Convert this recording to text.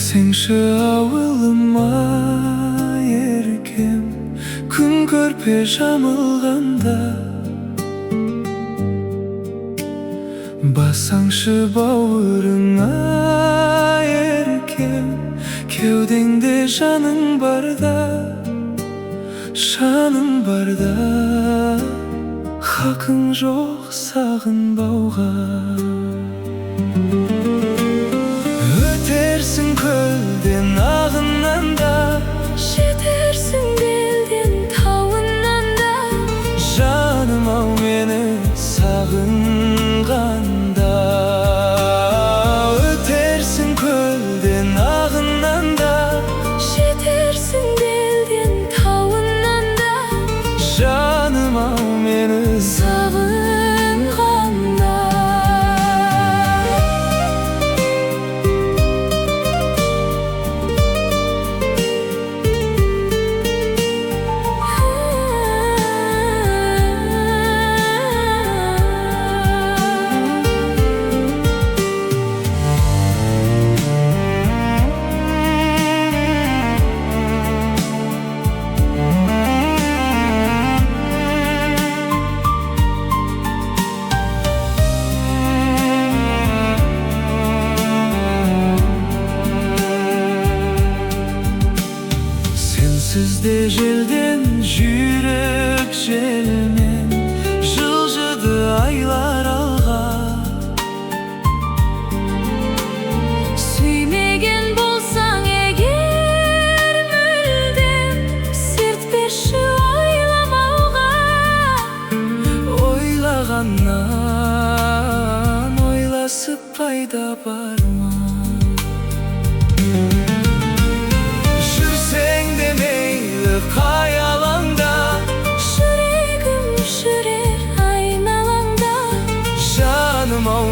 келсеңші ауылыма еркем, күн көрпе жамылғанда. Бассаңшы бауырыңа еркем, кеудеңде жаның барда, жаның барда. Хақың жоқ сағынбауға. Өтерсің көлден ағыннан да, жетерсің белден тауынан да. Жаным ау мені сағынғанда. Өтерсің көлден ағыннан да, жетерсің белден тауынан да. Жаным ау мені сағынғанда. Сізде желден жүрек желмен жылжыды айлар алға. Сүймеген болсаң егер мүлдем, серт берші ойламауға. Ойлағаннан ойласып пайда бар ма? Жүрсең де мейлі қай алаңда, жүрегім жүрер айналаңда. жаным ау